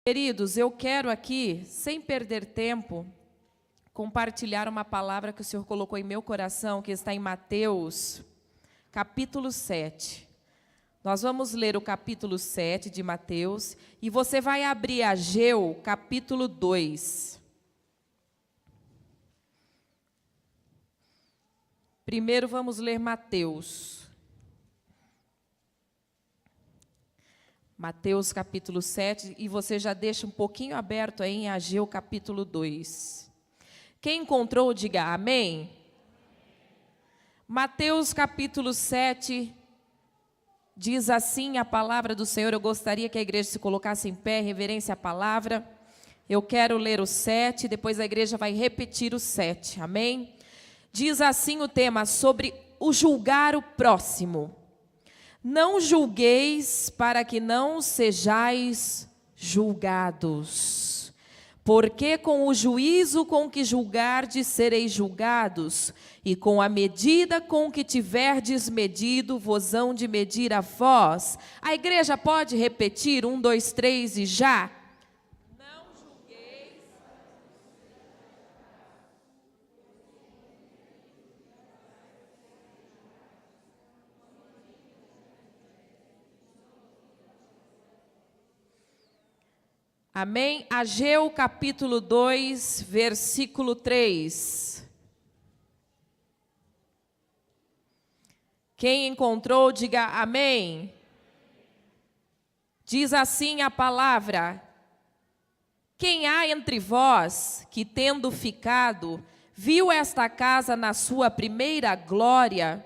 Queridos, eu quero aqui, sem perder tempo, compartilhar uma palavra que o Senhor colocou em meu coração, que está em Mateus, capítulo 7. Nós vamos ler o capítulo 7 de Mateus, e você vai abrir Ageu, capítulo 2. Primeiro vamos ler Mateus. Mateus capítulo 7, e você já deixa um pouquinho aberto aí em Ageu capítulo 2. Quem encontrou, diga amém. Mateus capítulo 7, diz assim a palavra do Senhor. Eu gostaria que a igreja se colocasse em pé, em reverência à palavra. Eu quero ler o 7, depois a igreja vai repetir o 7, amém? Diz assim o tema, sobre o julgar o próximo. Não julgueis para que não sejais julgados, porque com o juízo com que julgardes sereis julgados, e com a medida com que tiverdes medido, vos hão de medir a vós. A igreja pode repetir, 1, 2, 3 e já? Não julgueis. Amém? Ageu capítulo 2, versículo 3. Quem encontrou, diga amém. Diz assim a palavra: quem há entre vós que, tendo ficado, viu esta casa na sua primeira glória,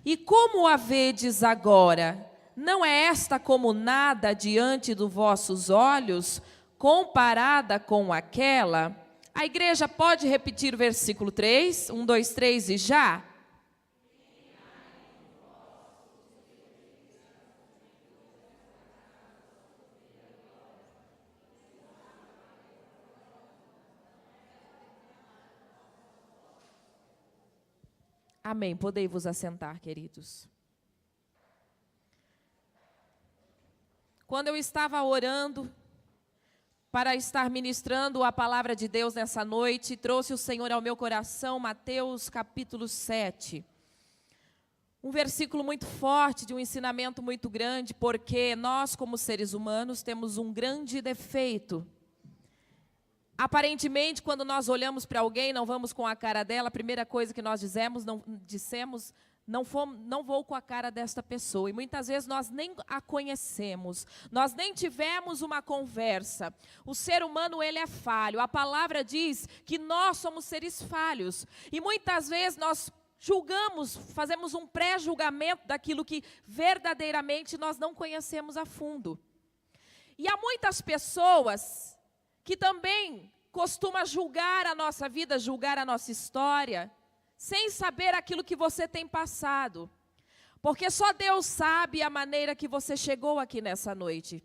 e como a vedes agora? Não é esta como nada diante dos vossos olhos, comparada com aquela? A igreja pode repetir o versículo 3, 1, 2, 3 e já? Amém. Podei vos assentar, queridos. Quando eu estava orando para estar ministrando a palavra de Deus nessa noite, trouxe o Senhor ao meu coração Mateus capítulo 7. Um versículo muito forte, de um ensinamento muito grande, porque nós, como seres humanos, temos um grande defeito. Aparentemente, quando nós olhamos para alguém, não vamos com a cara dela, a primeira coisa que nós dissemos, não vou com a cara desta pessoa. E muitas vezes nós nem a conhecemos, nós nem tivemos uma conversa. O ser humano, ele é falho. A palavra diz que nós somos seres falhos. E muitas vezes nós julgamos, fazemos um pré-julgamento daquilo que verdadeiramente nós não conhecemos a fundo. E há muitas pessoas que também costumam julgar a nossa vida, julgar a nossa história, sem saber aquilo que você tem passado. Porque só Deus sabe a maneira que você chegou aqui nessa noite.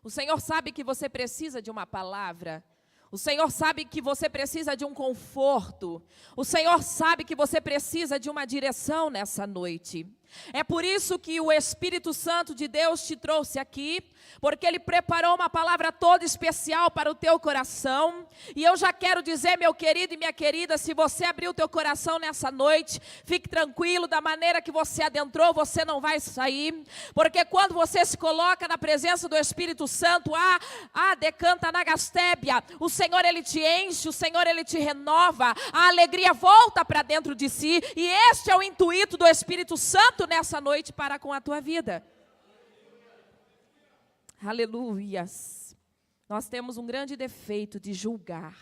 O Senhor sabe que você precisa de uma palavra. O Senhor sabe que você precisa de um conforto. O Senhor sabe que você precisa de uma direção nessa noite. É por isso que o Espírito Santo de Deus te trouxe aqui, porque Ele preparou uma palavra toda especial para o teu coração. E eu já quero dizer, meu querido e minha querida, se você abrir o teu coração nessa noite, fique tranquilo, da maneira que você adentrou, você não vai sair. Porque quando você se coloca na presença do Espírito Santo, decanta na gastébia, o Senhor, Ele te enche, o Senhor, Ele te renova, a alegria volta para dentro de si, e este é o intuito do Espírito Santo nessa noite para com a tua vida. Aleluias. Nós temos um grande defeito de julgar.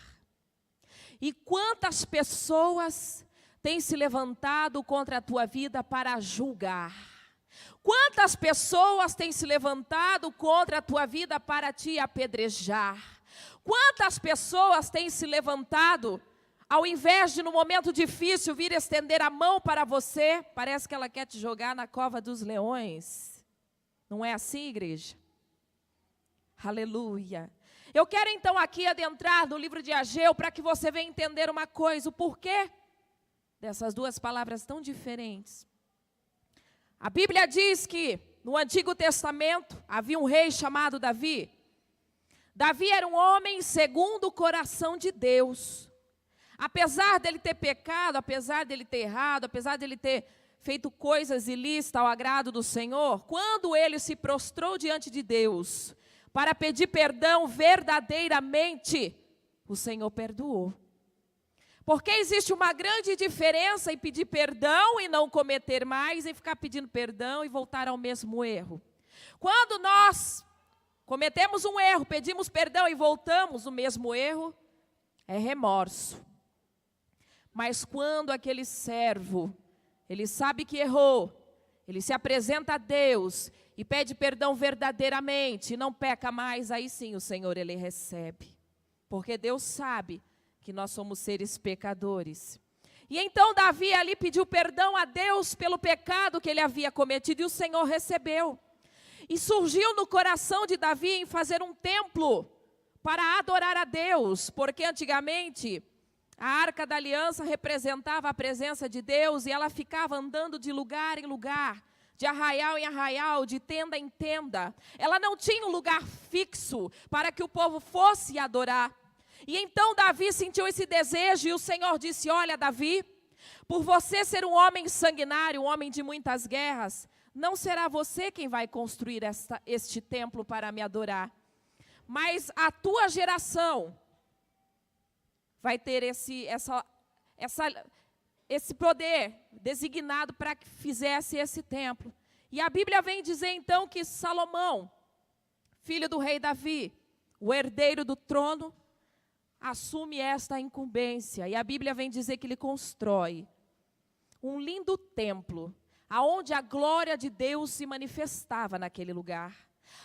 E quantas pessoas têm se levantado contra a tua vida para julgar? Quantas pessoas têm se levantado contra a tua vida para te apedrejar? Quantas pessoas têm se levantado, ao invés de no momento difícil vir estender a mão para você, parece que ela quer te jogar na cova dos leões? Não é assim, igreja? Aleluia. Eu quero então aqui adentrar no livro de Ageu para que você venha entender uma coisa, o porquê dessas duas palavras tão diferentes. A Bíblia diz que no Antigo Testamento havia um rei chamado Davi. Davi era um homem segundo o coração de Deus. Apesar dele ter pecado, apesar dele ter errado, apesar dele ter feito coisas ilícitas ao agrado do Senhor, quando ele se prostrou diante de Deus para pedir perdão verdadeiramente, o Senhor perdoou. Porque existe uma grande diferença em pedir perdão e não cometer mais, em ficar pedindo perdão e voltar ao mesmo erro. Quando nós cometemos um erro, pedimos perdão e voltamos no mesmo erro, é remorso. Mas quando aquele servo, ele sabe que errou, ele se apresenta a Deus e pede perdão verdadeiramente, e não peca mais, aí sim o Senhor ele recebe. Porque Deus sabe que nós somos seres pecadores. E então Davi ali pediu perdão a Deus pelo pecado que ele havia cometido, e o Senhor recebeu. E surgiu no coração de Davi em fazer um templo para adorar a Deus, porque antigamente a Arca da Aliança representava a presença de Deus, e ela ficava andando de lugar em lugar, de arraial em arraial, de tenda em tenda. Ela não tinha um lugar fixo para que o povo fosse adorar. E então Davi sentiu esse desejo, e o Senhor disse: olha, Davi, por você ser um homem sanguinário, um homem de muitas guerras, não será você quem vai construir este templo para me adorar, mas a tua geração vai ter esse poder designado para que fizesse esse templo. E a Bíblia vem dizer então que Salomão, filho do rei Davi, o herdeiro do trono, assume esta incumbência. E a Bíblia vem dizer que ele constrói um lindo templo, aonde a glória de Deus se manifestava naquele lugar,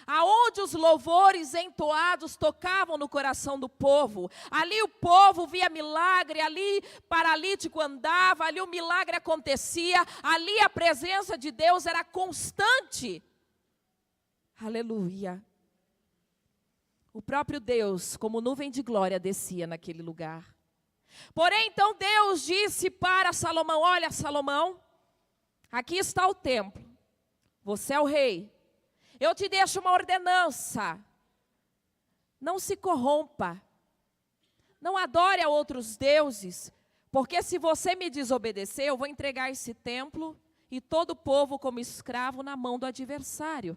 aonde os louvores entoados tocavam no coração do povo. Ali o povo via milagre, ali paralítico andava, ali o milagre acontecia, ali a presença de Deus era constante. Aleluia. O próprio Deus, como nuvem de glória, descia naquele lugar. Porém, então Deus disse para Salomão: olha, Salomão, aqui está o templo, você é o rei, eu te deixo uma ordenança: não se corrompa, não adore a outros deuses, porque se você me desobedecer, eu vou entregar esse templo e todo o povo como escravo na mão do adversário.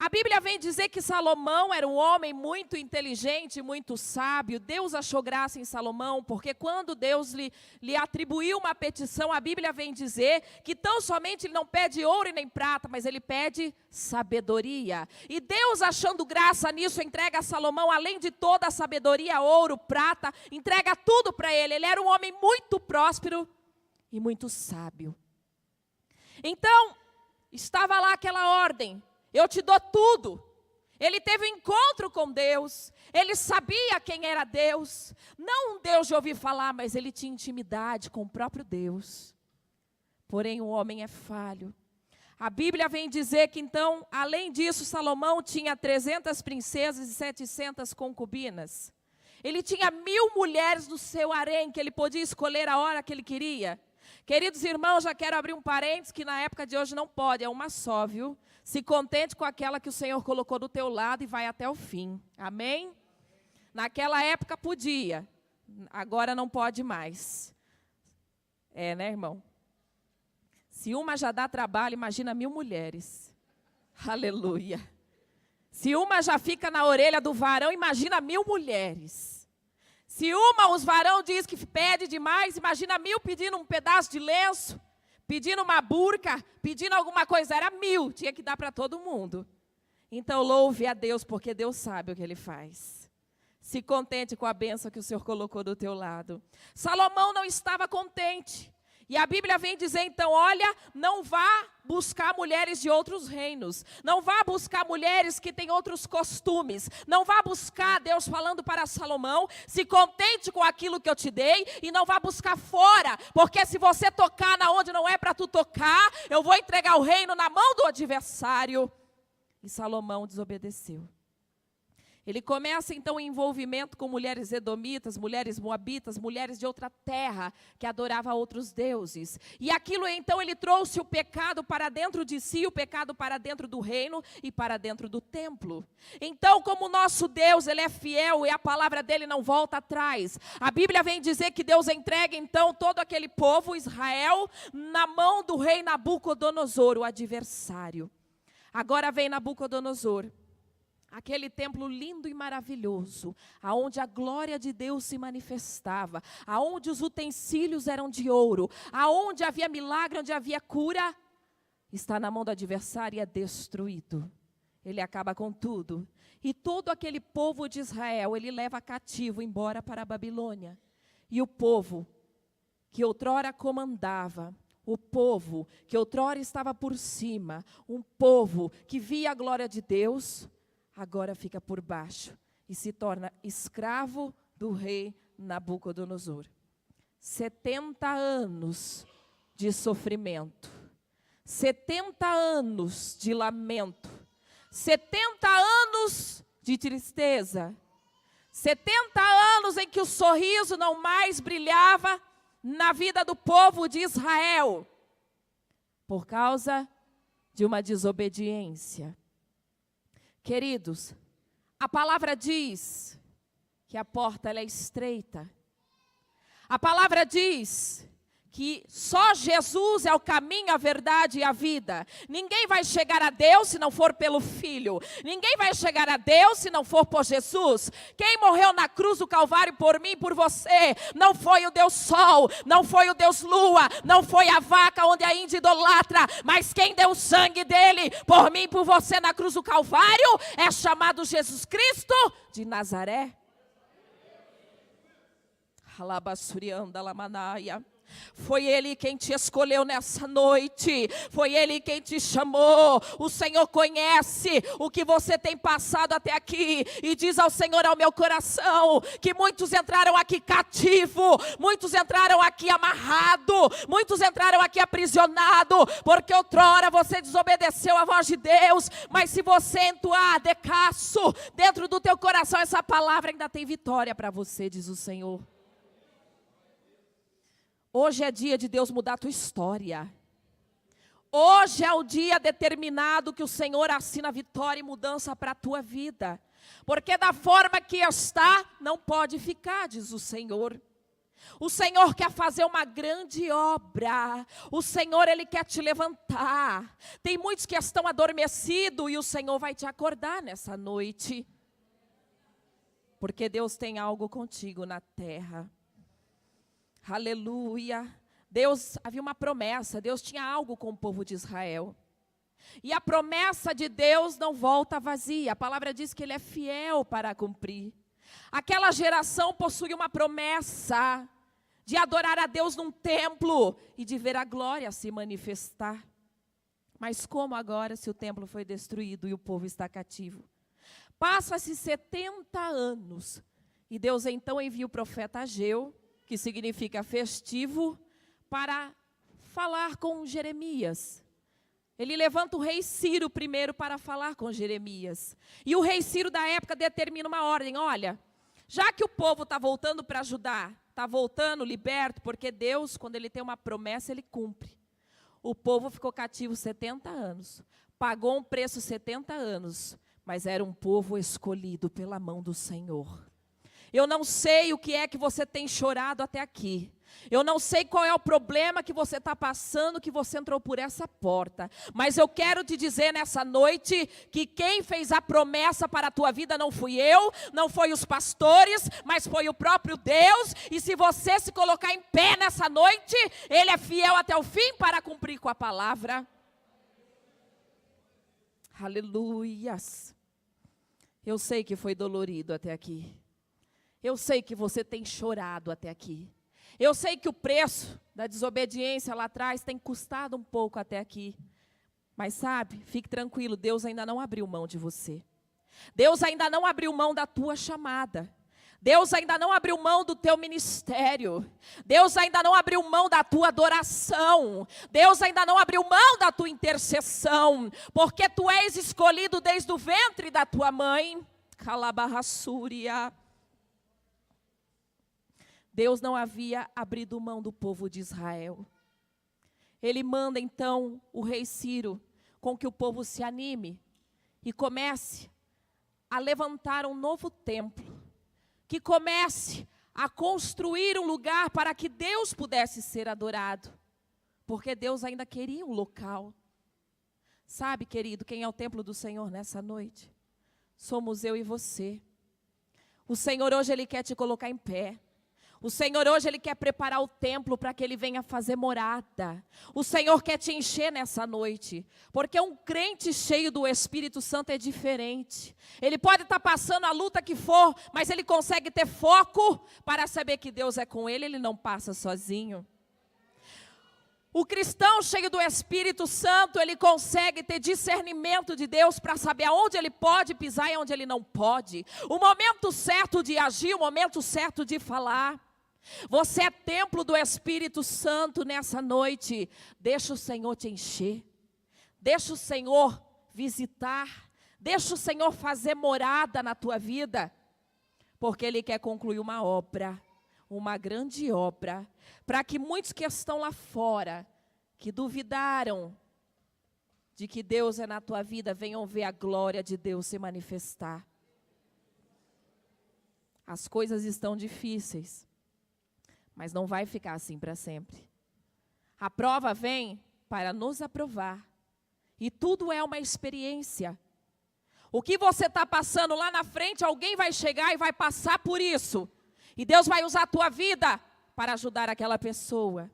A Bíblia vem dizer que Salomão era um homem muito inteligente, muito sábio. Deus achou graça em Salomão, porque quando Deus lhe atribuiu uma petição, a Bíblia vem dizer que tão somente ele não pede ouro e nem prata, mas ele pede sabedoria. E Deus, achando graça nisso, entrega a Salomão, além de toda a sabedoria, ouro, prata, entrega tudo para ele. Ele era um homem muito próspero e muito sábio. Então, estava lá aquela ordem: eu te dou tudo. Ele teve um encontro com Deus, ele sabia quem era Deus, não um Deus de ouvir falar, mas ele tinha intimidade com o próprio Deus. Porém o homem é falho. A Bíblia vem dizer que então, além disso, Salomão tinha 300 princesas e 700 concubinas. Ele tinha 1000 mulheres no seu harém, que ele podia escolher a hora que ele queria. Queridos irmãos, já quero abrir um parênteses, que na época de hoje não pode, é uma só, viu? Se contente com aquela que o Senhor colocou do teu lado e vai até o fim. Amém? Naquela época podia, agora não pode mais. É, né, irmão? Se uma já dá trabalho, imagina 1000 mulheres. Aleluia. Se uma já fica na orelha do varão, imagina 1000 mulheres. Se os varão diz que pede demais, imagina 1000 pedindo um pedaço de lenço, pedindo uma burca, pedindo alguma coisa. Era 1000, tinha que dar para todo mundo. Então louve a Deus, porque Deus sabe o que Ele faz. Se contente com a bênção que o Senhor colocou do teu lado. Salomão não estava contente. E a Bíblia vem dizer então: olha, não vá buscar mulheres de outros reinos. Não vá buscar mulheres que têm outros costumes. Não vá buscar, Deus falando para Salomão: se contente com aquilo que eu te dei e não vá buscar fora. Porque se você tocar na onde não é para tu tocar, eu vou entregar o reino na mão do adversário. E Salomão desobedeceu. Ele começa então em envolvimento com mulheres edomitas, mulheres moabitas, mulheres de outra terra que adoravam outros deuses. E aquilo então ele trouxe o pecado para dentro de si, o pecado para dentro do reino e para dentro do templo. Então, como o nosso Deus, ele é fiel e a palavra dele não volta atrás. A Bíblia vem dizer que Deus entrega então todo aquele povo, Israel, na mão do rei Nabucodonosor, o adversário. Agora vem Nabucodonosor. Aquele templo lindo e maravilhoso, aonde a glória de Deus se manifestava, aonde os utensílios eram de ouro, aonde havia milagre, onde havia cura, está na mão do adversário e é destruído. Ele acaba com tudo. E todo aquele povo de Israel, ele leva cativo embora para a Babilônia. E o povo que outrora comandava, o povo que outrora estava por cima, um povo que via a glória de Deus, agora fica por baixo e se torna escravo do rei Nabucodonosor. 70 anos de sofrimento, 70 anos de lamento, 70 anos de tristeza, 70 anos em que o sorriso não mais brilhava na vida do povo de Israel, por causa de uma desobediência. Queridos, a palavra diz que a porta ela é estreita. A palavra diz que só Jesus é o caminho, a verdade e a vida. Ninguém vai chegar a Deus se não for pelo Filho. Ninguém vai chegar a Deus se não for por Jesus. Quem morreu na cruz do Calvário por mim e por você, não foi o Deus Sol, não foi o Deus Lua, não foi a vaca onde a índia idolatra, mas quem deu o sangue dele por mim e por você na cruz do Calvário é chamado Jesus Cristo de Nazaré. Foi Ele quem te escolheu nessa noite, foi Ele quem te chamou. O Senhor conhece o que você tem passado até aqui, e diz ao Senhor, ao meu coração, que muitos entraram aqui cativo, muitos entraram aqui amarrado, muitos entraram aqui aprisionado, porque outrora você desobedeceu a voz de Deus, mas se você entoar decasso dentro do teu coração, essa palavra ainda tem vitória para você, diz o Senhor. Hoje é dia de Deus mudar a tua história. Hoje é o dia determinado que o Senhor assina vitória e mudança para a tua vida. Porque da forma que está, não pode ficar, diz o Senhor. O Senhor quer fazer uma grande obra. O Senhor, Ele quer te levantar. Tem muitos que estão adormecidos e o Senhor vai te acordar nessa noite. Porque Deus tem algo contigo na terra. Aleluia. Deus, havia uma promessa, Deus tinha algo com o povo de Israel. E a promessa de Deus não volta vazia. A palavra diz que Ele é fiel para cumprir. Aquela geração possui uma promessa de adorar a Deus num templo e de ver a glória se manifestar. Mas como agora, se o templo foi destruído e o povo está cativo? Passa-se 70 anos e Deus então envia o profeta Ageu, que significa festivo, para falar com Jeremias. Ele levanta o rei Ciro primeiro para falar com Jeremias. E o rei Ciro da época determina uma ordem, olha, já que o povo está voltando para Judá, está voltando liberto, porque Deus, quando Ele tem uma promessa, Ele cumpre. O povo ficou cativo 70 anos, pagou um preço 70 anos, mas era um povo escolhido pela mão do Senhor. Eu não sei o que é que você tem chorado até aqui. Eu não sei qual é o problema que você está passando, que você entrou por essa porta. Mas eu quero te dizer nessa noite que quem fez a promessa para a tua vida não fui eu, não foi os pastores, mas foi o próprio Deus. E se você se colocar em pé nessa noite, Ele é fiel até o fim para cumprir com a palavra. Aleluias. Eu sei que foi dolorido até aqui. Eu sei que você tem chorado até aqui. Eu sei que o preço da desobediência lá atrás tem custado um pouco até aqui. Mas sabe, fique tranquilo, Deus ainda não abriu mão de você. Deus ainda não abriu mão da tua chamada. Deus ainda não abriu mão do teu ministério. Deus ainda não abriu mão da tua adoração. Deus ainda não abriu mão da tua intercessão. Porque tu és escolhido desde o ventre da tua mãe. calabarrassúria. Deus não havia abrido mão do povo de Israel. Ele manda então o rei Ciro com que o povo se anime e comece a levantar um novo templo, que comece a construir um lugar para que Deus pudesse ser adorado, porque Deus ainda queria um local. Sabe, querido, quem é o templo do Senhor nessa noite? Somos eu e você. O Senhor hoje, Ele quer te colocar em pé. O Senhor hoje, Ele quer preparar o templo para que Ele venha fazer morada. O Senhor quer te encher nessa noite, porque um crente cheio do Espírito Santo é diferente. Ele pode estar passando a luta que for, mas ele consegue ter foco para saber que Deus é com ele não passa sozinho. O cristão cheio do Espírito Santo, ele consegue ter discernimento de Deus para saber aonde ele pode pisar e aonde ele não pode. O momento certo de agir, o momento certo de falar. Você é templo do Espírito Santo nessa noite. Deixa o Senhor te encher. Deixa o Senhor visitar. Deixa o Senhor fazer morada na tua vida. Porque Ele quer concluir uma obra, uma grande obra, para que muitos que estão lá fora, que duvidaram de que Deus é na tua vida, venham ver a glória de Deus se manifestar. As coisas estão difíceis, mas não vai ficar assim para sempre. A prova vem para nos aprovar. E tudo é uma experiência. O que você está passando lá na frente, alguém vai chegar e vai passar por isso. E Deus vai usar a tua vida para ajudar aquela pessoa.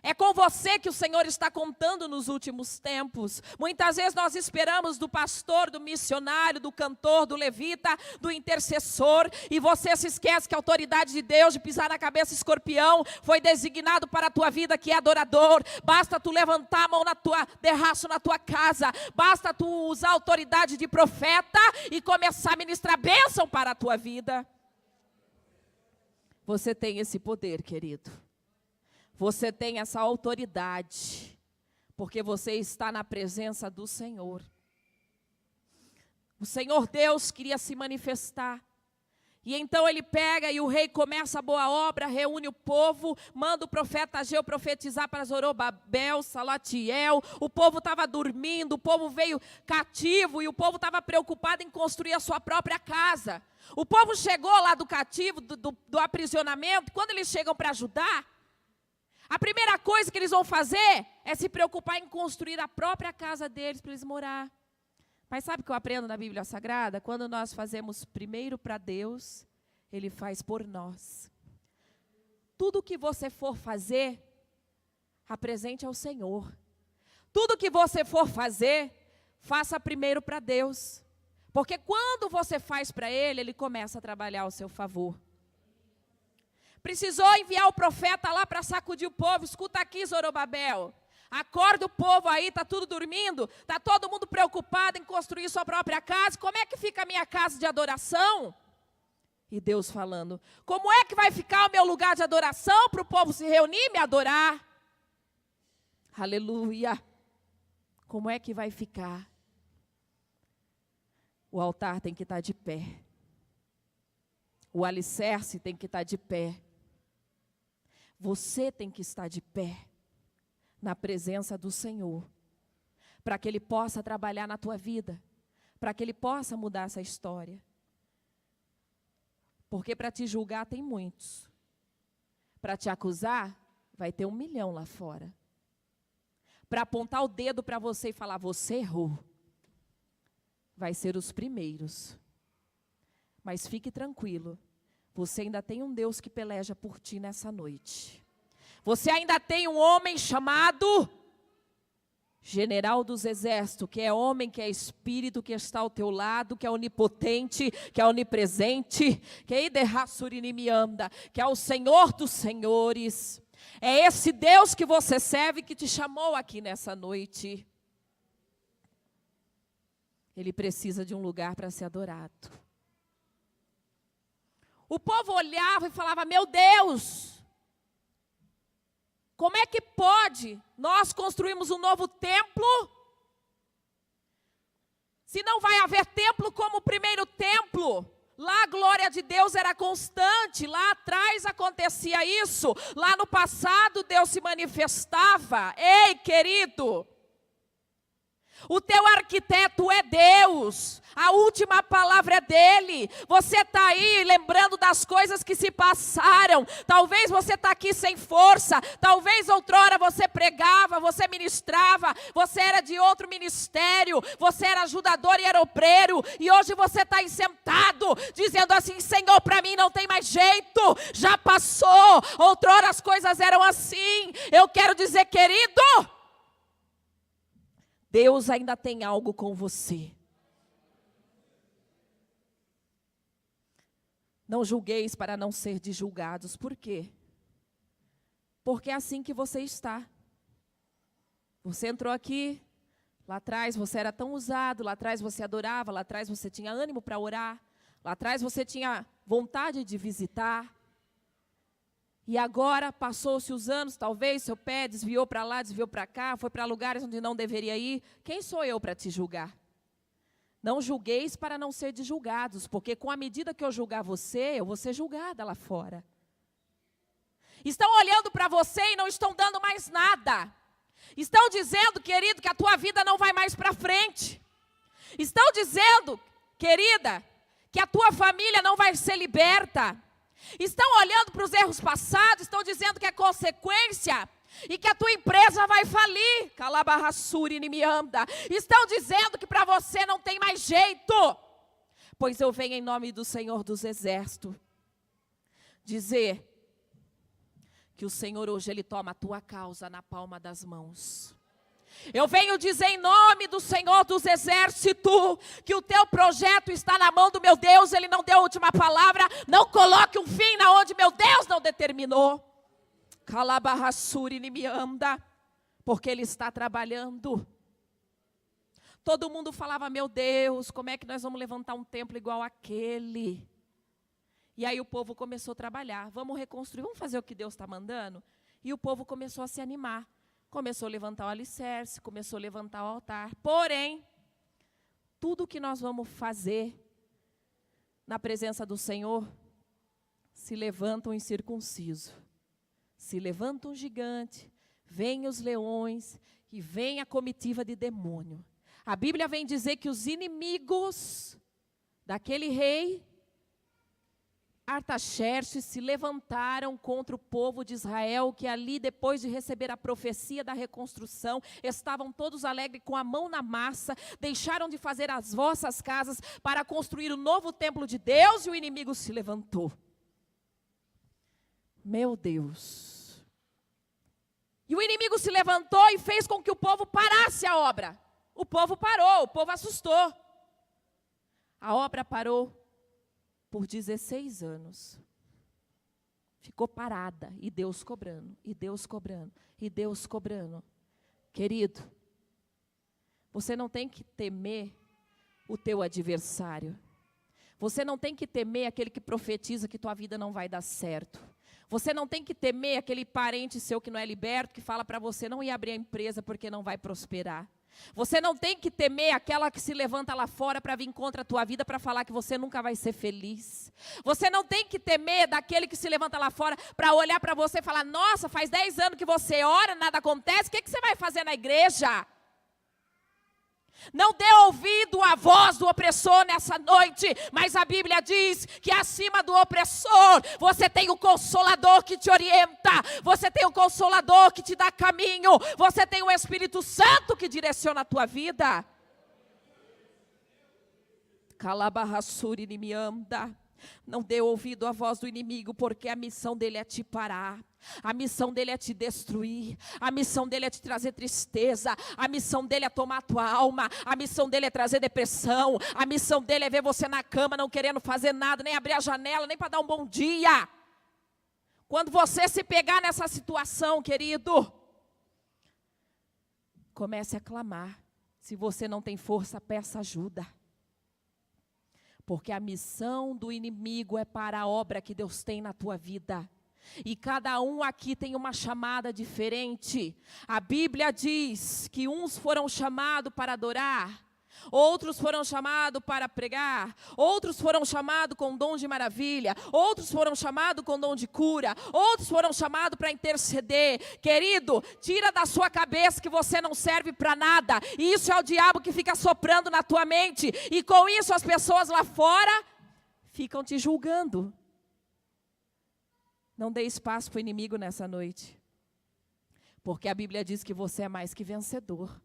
É com você que o Senhor está contando nos últimos tempos. Muitas vezes nós esperamos do pastor, do missionário, do cantor, do levita, do intercessor. E você se esquece que a autoridade de Deus de pisar na cabeça escorpião foi designado para a tua vida, que é adorador. Basta tu levantar a mão na tua terraço, na tua casa. Basta tu usar a autoridade de profeta e começar a ministrar bênção para a tua vida. Você tem esse poder, querido. Você tem essa autoridade, porque você está na presença do Senhor. O Senhor Deus queria se manifestar. E então ele pega e o rei começa a boa obra, reúne o povo, manda o profeta Ageu profetizar para Zorobabel, Salatiel. O povo estava dormindo, o povo veio cativo e o povo estava preocupado em construir a sua própria casa. O povo chegou lá do cativo, do aprisionamento, quando eles chegam para ajudar, a primeira coisa que eles vão fazer é se preocupar em construir a própria casa deles para eles morar. Mas sabe o que eu aprendo na Bíblia Sagrada? Quando nós fazemos primeiro para Deus, Ele faz por nós. Tudo que você for fazer, apresente ao Senhor. Tudo que você for fazer, faça primeiro para Deus. Porque quando você faz para Ele, Ele começa a trabalhar ao seu favor. Precisou enviar o profeta lá para sacudir o povo. Escuta aqui, Zorobabel. Acorda o povo aí, está tudo dormindo. Está todo mundo preocupado em construir sua própria casa. Como é que fica a minha casa de adoração? E Deus falando, como é que vai ficar o meu lugar de adoração para o povo se reunir e me adorar? Aleluia. Como é que vai ficar? O altar tem que estar de pé. O alicerce tem que estar de pé. Você tem que estar de pé na presença do Senhor, para que Ele possa trabalhar na tua vida, para que Ele possa mudar essa história. Porque para te julgar tem muitos. Para te acusar, vai ter 1 milhão lá fora. Para apontar o dedo para você e falar, você errou, vai ser os primeiros. Mas fique tranquilo, você ainda tem um Deus que peleja por ti nessa noite. Você ainda tem um homem chamado General dos Exércitos, que é homem, que é espírito, que está ao teu lado, que é onipotente, que é onipresente, que é Iderrassurinimianda, que é o Senhor dos Senhores. É esse Deus que você serve que te chamou aqui nessa noite. Ele precisa de um lugar para ser adorado. O povo olhava e falava, meu Deus, como é que pode nós construirmos um novo templo, Se não vai haver templo como o primeiro templo, lá a glória de Deus era constante, lá atrás acontecia isso, lá no passado Deus se manifestava. Ei, querido, o teu arquiteto é Deus, a última palavra é dele. Você está aí lembrando das coisas que se passaram. Talvez você está aqui sem força, talvez outrora você pregava, você ministrava, você era de outro ministério, você era ajudador e era obreiro, e hoje você está aí sentado, dizendo assim: Senhor, para mim não tem mais jeito, já passou, outrora as coisas eram assim. Eu quero dizer, querido, Deus ainda tem algo com você. Não julgueis para não ser julgados. Por quê? Porque é assim que você está. Você entrou aqui, lá atrás você era tão usado, lá atrás você adorava, lá atrás você tinha ânimo para orar, lá atrás você tinha vontade de visitar. E agora, passou-se os anos, talvez seu pé desviou para lá, desviou para cá, foi para lugares onde não deveria ir. Quem sou eu para te julgar? Não julgueis para não ser julgados, porque com a medida que eu julgar você, eu vou ser julgada lá fora. Estão olhando para você e não estão dando mais nada. Estão dizendo, querido, que a tua vida não vai mais para frente. Estão dizendo, querida, que a tua família não vai ser liberta. Estão olhando para os erros passados, estão dizendo que é consequência e que a tua empresa vai falir. Calabarrassuri nimianda. Estão dizendo que para você não tem mais jeito. Pois eu venho em nome do Senhor dos Exércitos dizer que o Senhor hoje Ele toma a tua causa na palma das mãos. Eu venho dizer em nome do Senhor dos Exércitos que o teu projeto está na mão do meu Deus. Ele não deu a última palavra. Não coloque um fim na onde meu Deus não determinou. Calabarrassuri nimianda, porque Ele está trabalhando. Todo mundo falava: meu Deus, como é que nós vamos levantar um templo igual aquele? E aí o povo começou a trabalhar. Vamos reconstruir, vamos fazer o que Deus está mandando? E o povo começou a se animar. Começou a levantar o alicerce, começou a levantar o altar. Porém, tudo que nós vamos fazer na presença do Senhor, se levanta um incircunciso, se levanta um gigante, vem os leões e vem a comitiva de demônio. A Bíblia vem dizer que os inimigos daquele rei Artaxerxes se levantaram contra o povo de Israel, que ali, depois de receber a profecia da reconstrução, estavam todos alegres com a mão na massa, deixaram de fazer as vossas casas para construir o novo templo de Deus, e o inimigo se levantou. Meu Deus! E o inimigo se levantou e fez com que o povo parasse a obra. O povo parou, o povo assustou. A obra parou por 16 anos. Ficou parada, e Deus cobrando, e Deus cobrando, e Deus cobrando. Querido, você não tem que temer o teu adversário. Você não tem que temer aquele que profetiza que tua vida não vai dar certo. Você não tem que temer aquele parente seu que não é liberto, que fala para você não ir abrir a empresa porque não vai prosperar. Você não tem que temer aquela que se levanta lá fora para vir contra a tua vida, para falar que você nunca vai ser feliz. Você não tem que temer daquele que se levanta lá fora para olhar para você e falar: nossa, faz 10 anos que você ora, nada acontece, o que você vai fazer na igreja? Não dê ouvido à voz do opressor nessa noite, mas a Bíblia diz que acima do opressor, você tem o Consolador que te orienta, você tem o Consolador que te dá caminho, você tem o Espírito Santo que direciona a tua vida. Calabarrassuri nimianda. Não dê ouvido à voz do inimigo, porque a missão dele é te parar. A missão dele é te destruir. A missão dele é te trazer tristeza. A missão dele é tomar a tua alma. A missão dele é trazer depressão. A missão dele é ver você na cama não querendo fazer nada, nem abrir a janela, nem para dar um bom dia. Quando você se pegar nessa situação, querido, comece a clamar. Se você não tem força, peça ajuda. Porque a missão do inimigo é para a obra que Deus tem na tua vida. E cada um aqui tem uma chamada diferente. A Bíblia diz que uns foram chamados para adorar, outros foram chamados para pregar, outros foram chamados com dom de maravilha, outros foram chamados com dom de cura, outros foram chamados para interceder. Querido, tira da sua cabeça que você não serve para nada. E isso é o diabo que fica soprando na tua mente. E com isso as pessoas lá fora ficam te julgando. Não dê espaço para o inimigo nessa noite. Porque a Bíblia diz que você é mais que vencedor.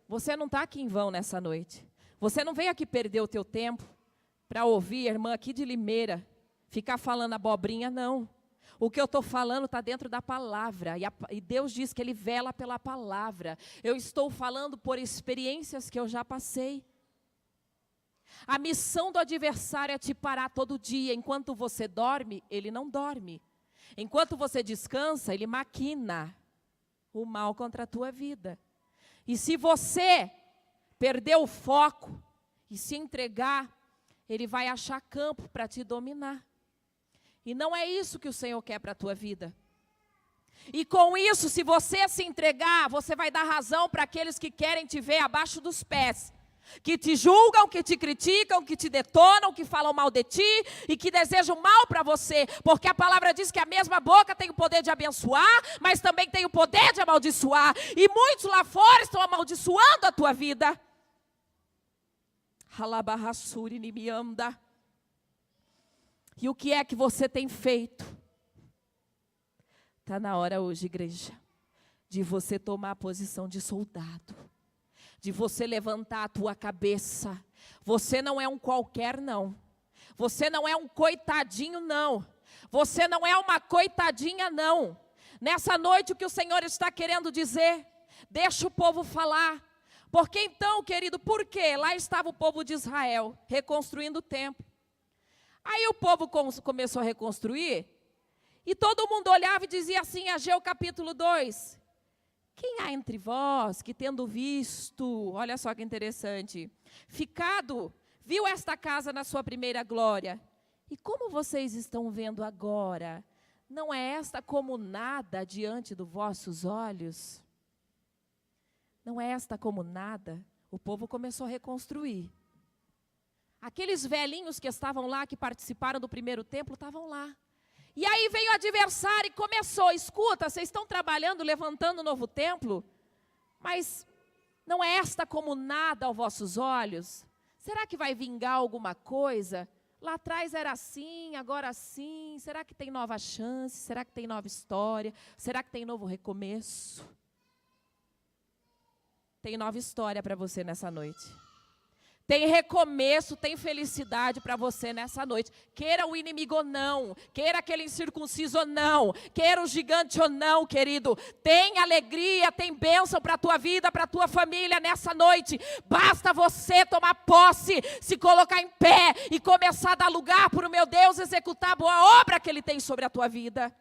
Você não está aqui em vão nessa noite. Você não veio aqui perder o teu tempo para ouvir a irmã aqui de Limeira ficar falando abobrinha, não. O que eu estou falando está dentro da palavra. E Deus diz que Ele vela pela palavra. Eu estou falando por experiências que eu já passei. A missão do adversário é te parar todo dia. Enquanto você dorme, ele não dorme. Enquanto você descansa, ele maquina o mal contra a tua vida. E se você perder o foco e se entregar, ele vai achar campo para te dominar. E não é isso que o Senhor quer para a tua vida. E com isso, se você se entregar, você vai dar razão para aqueles que querem te ver abaixo dos pés. Que te julgam, que te criticam, que te detonam, que falam mal de ti e que desejam mal para você. Porque a palavra diz que a mesma boca tem o poder de abençoar, mas também tem o poder de amaldiçoar. E muitos lá fora estão amaldiçoando a tua vida. Halabahassuri nimianda. E o que é que você tem feito? Está na hora hoje, igreja, de você tomar a posição de soldado. De você levantar a tua cabeça. Você não é um qualquer, não. Você não é um coitadinho, não. Você não é uma coitadinha, não. Nessa noite o que o Senhor está querendo dizer, deixa o povo falar. Porque então, querido, por quê? Lá estava o povo de Israel, reconstruindo o templo. Aí o povo começou a reconstruir, e todo mundo olhava e dizia assim, Ageu capítulo 2... Quem há entre vós que tendo visto, olha só que interessante, viu esta casa na sua primeira glória, e como vocês estão vendo agora, não é esta como nada diante dos vossos olhos? Não é esta como nada? O povo começou a reconstruir. Aqueles velhinhos que estavam lá, que participaram do primeiro templo, estavam lá. E aí veio o adversário e começou, escuta, vocês estão trabalhando, levantando um novo templo, mas não é esta como nada aos vossos olhos? Será que vai vingar alguma coisa? Lá atrás era assim, agora assim, será que tem nova chance? Será que tem nova história? Será que tem novo recomeço? Tem nova história para você nessa noite. Tem recomeço, tem felicidade para você nessa noite. Queira o inimigo ou não, queira aquele incircunciso ou não, queira o gigante ou não, querido. Tem alegria, tem bênção para a tua vida, para a tua família nessa noite. Basta você tomar posse, se colocar em pé e começar a dar lugar para o meu Deus executar a boa obra que Ele tem sobre a tua vida.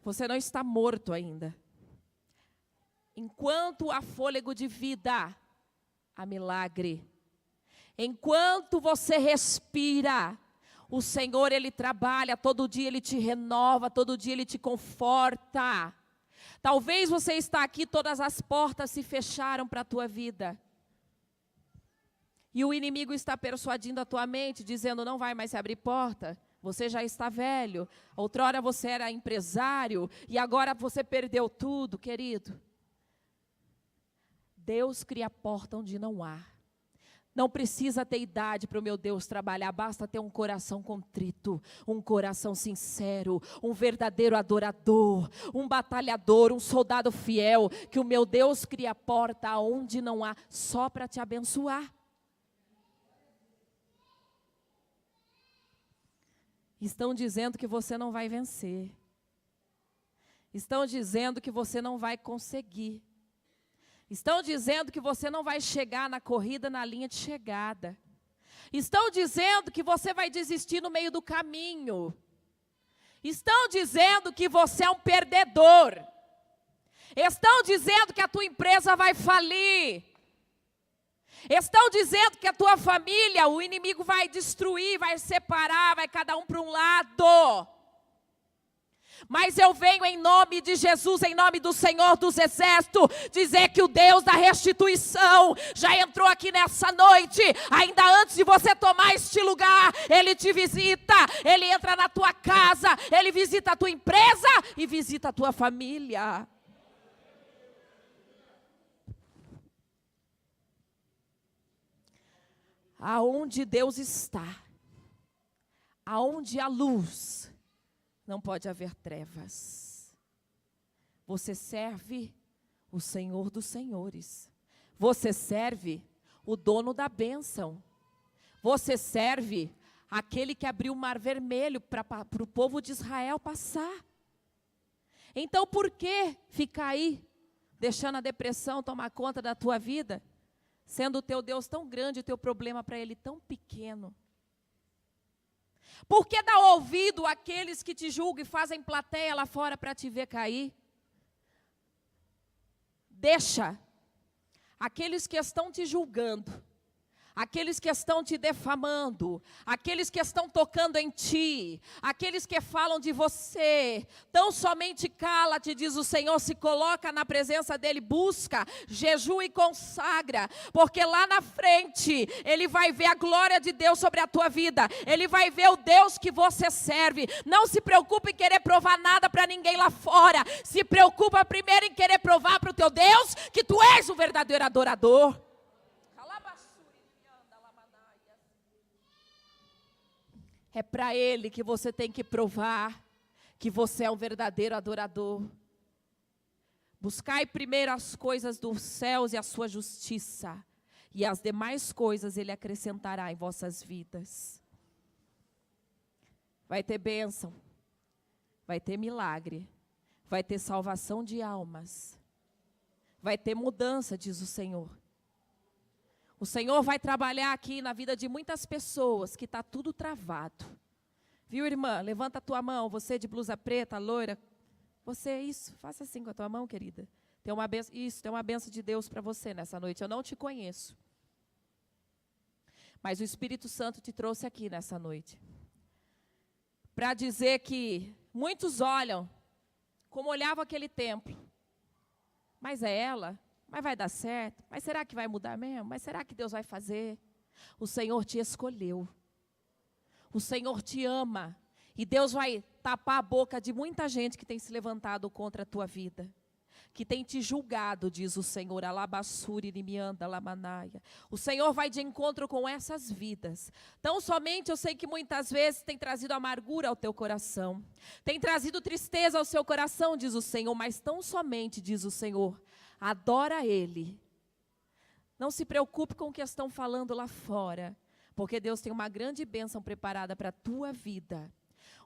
Você não está morto ainda. Enquanto há fôlego de vida, há milagre. Enquanto você respira, o Senhor, Ele trabalha, todo dia Ele te renova, todo dia Ele te conforta. Talvez você está aqui, todas as portas se fecharam para a tua vida. E o inimigo está persuadindo a tua mente, dizendo, não vai mais se abrir porta. Você já está velho, outrora você era empresário, e agora você perdeu tudo, querido. Deus cria porta onde não há. Não precisa ter idade para o meu Deus trabalhar, basta ter um coração contrito, um coração sincero, um verdadeiro adorador, um batalhador, um soldado fiel, que o meu Deus cria porta onde não há, só para te abençoar. Estão dizendo que você não vai vencer. Estão dizendo que você não vai conseguir. Estão dizendo que você não vai chegar na corrida, na linha de chegada. Estão dizendo que você vai desistir no meio do caminho. Estão dizendo que você é um perdedor. Estão dizendo que a tua empresa vai falir. Estão dizendo que a tua família, o inimigo vai destruir, vai separar, vai cada um para um lado. Mas eu venho em nome de Jesus, em nome do Senhor dos Exércitos, dizer que o Deus da restituição já entrou aqui nessa noite. Ainda antes de você tomar este lugar, Ele te visita, Ele entra na tua casa, Ele visita a tua empresa e visita a tua família. Aonde Deus está, aonde há luz, não pode haver trevas. Você serve o Senhor dos Senhores. Você serve o dono da bênção. Você serve aquele que abriu o mar vermelho para o povo de Israel passar. Então por que ficar aí, deixando a depressão tomar conta da tua vida, sendo o teu Deus tão grande, o teu problema para Ele tão pequeno? Por que dar ouvido àqueles que te julgam e fazem plateia lá fora para te ver cair? Deixa aqueles que estão te julgando, aqueles que estão te defamando, aqueles que estão tocando em ti, aqueles que falam de você, tão somente cala-te, diz o Senhor, se coloca na presença dEle, busca, jejua e consagra, porque lá na frente, Ele vai ver a glória de Deus sobre a tua vida, Ele vai ver o Deus que você serve. Não se preocupe em querer provar nada para ninguém lá fora, se preocupa primeiro em querer provar para o teu Deus, que tu és o verdadeiro adorador. É para Ele que você tem que provar que você é um verdadeiro adorador. Buscai primeiro as coisas dos céus e a sua justiça, e as demais coisas Ele acrescentará em vossas vidas. Vai ter bênção, vai ter milagre, vai ter salvação de almas, vai ter mudança, diz o Senhor. O Senhor vai trabalhar aqui na vida de muitas pessoas que está tudo travado. Viu, irmã? Levanta a tua mão, você de blusa preta, loira. Você, isso, faça assim com a tua mão, querida. Tem uma benção, isso, tem uma benção de Deus para você nessa noite. Eu não te conheço. Mas o Espírito Santo te trouxe aqui nessa noite. Para dizer que muitos olham como olhava aquele templo. Mas é ela? Mas vai dar certo? Mas será que vai mudar mesmo? Mas será que Deus vai fazer? O Senhor te escolheu. O Senhor te ama. E Deus vai tapar a boca de muita gente que tem se levantado contra a tua vida. Que tem te julgado, diz o Senhor. Alabassuri nimianda lamanaia. O Senhor vai de encontro com essas vidas. Tão somente eu sei que muitas vezes tem trazido amargura ao teu coração. Tem trazido tristeza ao seu coração, diz o Senhor. Mas tão somente, diz o Senhor, adora Ele. Não se preocupe com o que estão falando lá fora, porque Deus tem uma grande bênção preparada para a tua vida.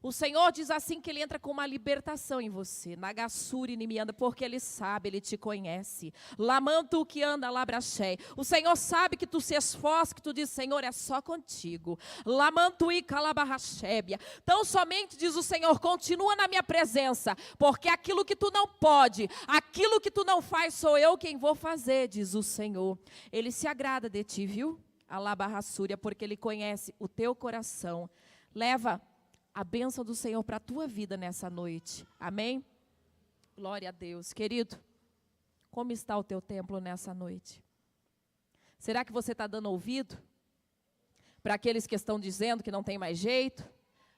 O Senhor diz assim que Ele entra com uma libertação em você. Nagassuri nimianda, porque Ele sabe, Ele te conhece. Lamantu que anda labrachei. O Senhor sabe que tu se esforça, que tu diz, Senhor, é só contigo. Lamantu e calabarrachébia. Tão somente, diz o Senhor, continua na minha presença, porque aquilo que tu não pode, aquilo que tu não faz, sou eu quem vou fazer, diz o Senhor. Ele se agrada de ti, viu? Alabarrassúria, porque Ele conhece o teu coração. Leva a bênção do Senhor para a tua vida nessa noite. Amém? Glória a Deus. Querido, como está o teu templo nessa noite? Será que você está dando ouvido para aqueles que estão dizendo que não tem mais jeito?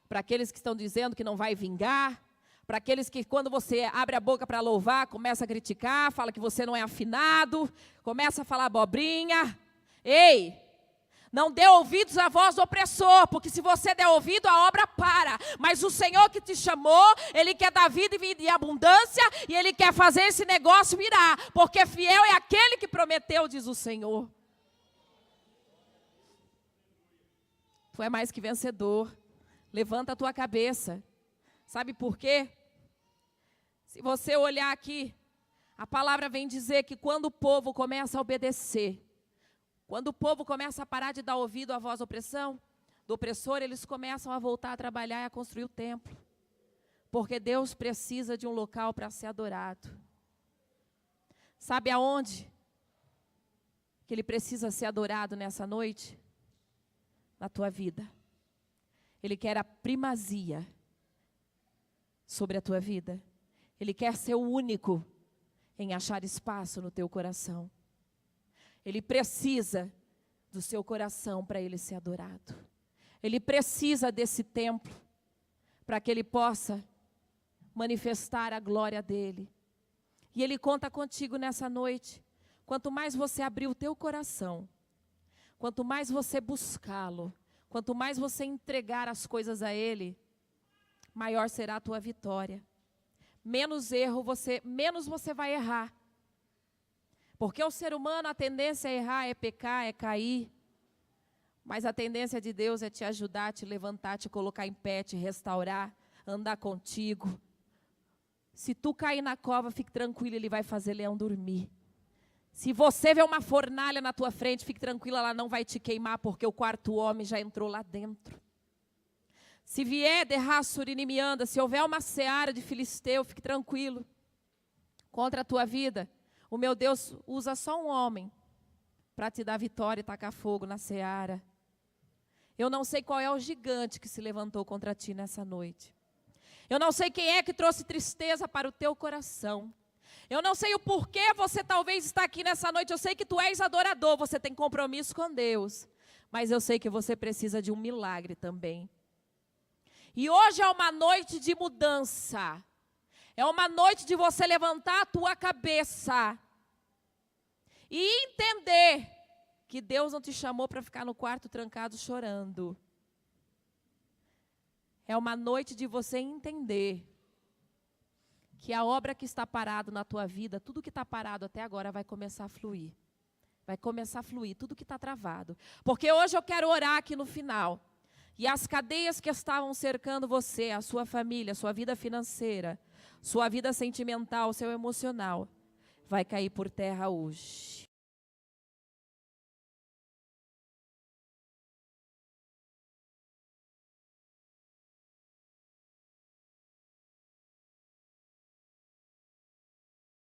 Para aqueles que estão dizendo que não vai vingar? Para aqueles que quando você abre a boca para louvar, começa a criticar, fala que você não é afinado, começa a falar abobrinha? Ei! Não dê ouvidos à voz do opressor, porque se você der ouvido, a obra para. Mas o Senhor que te chamou, Ele quer dar vida e vida em abundância, e Ele quer fazer esse negócio virar, porque fiel é aquele que prometeu, diz o Senhor. Tu é mais que vencedor. Levanta a tua cabeça. Sabe por quê? Se você olhar aqui, a palavra vem dizer que quando o povo começa a obedecer, quando o povo começa a parar de dar ouvido à voz da opressão, do opressor, eles começam a voltar a trabalhar e a construir o templo. Porque Deus precisa de um local para ser adorado. Sabe aonde que Ele precisa ser adorado nessa noite? Na tua vida. Ele quer a primazia. sobre a tua vida. Ele quer ser o único em achar espaço no teu coração. Ele precisa do seu coração para ele ser adorado. Ele precisa desse templo para que ele possa manifestar a glória dele. E ele conta contigo nessa noite. Quanto mais você abrir o teu coração, quanto mais você buscá-lo, quanto mais você entregar as coisas a ele, maior será a tua vitória. Menos você vai errar. Porque o ser humano, a tendência é errar, é pecar, é cair. Mas a tendência de Deus é te ajudar, te levantar, te colocar em pé, te restaurar, andar contigo. Se tu cair na cova, fique tranquilo, ele vai fazer leão dormir. Se você vê uma fornalha na tua frente, fique tranquilo, ela não vai te queimar, porque o quarto homem já entrou lá dentro. Se vier de Surinimeanda, se houver uma seara de filisteu, fique tranquilo. Contra a tua vida, o meu Deus usa só um homem para te dar vitória e tacar fogo na seara. Eu não sei qual é o gigante que se levantou contra ti nessa noite. Eu não sei quem é que trouxe tristeza para o teu coração. Eu não sei o porquê você talvez está aqui nessa noite. Eu sei que tu és adorador, você tem compromisso com Deus. Mas eu sei que você precisa de um milagre também. E hoje é uma noite de mudança. É uma noite de você levantar a tua cabeça e entender que Deus não te chamou para ficar no quarto trancado chorando. É uma noite de você entender que a obra que está parado na tua vida, tudo que está parado até agora vai começar a fluir. Vai começar a fluir, tudo que está travado. Porque hoje eu quero orar aqui no final. E as cadeias que estavam cercando você, a sua família, a sua vida financeira, sua vida sentimental, seu emocional, vai cair por terra hoje.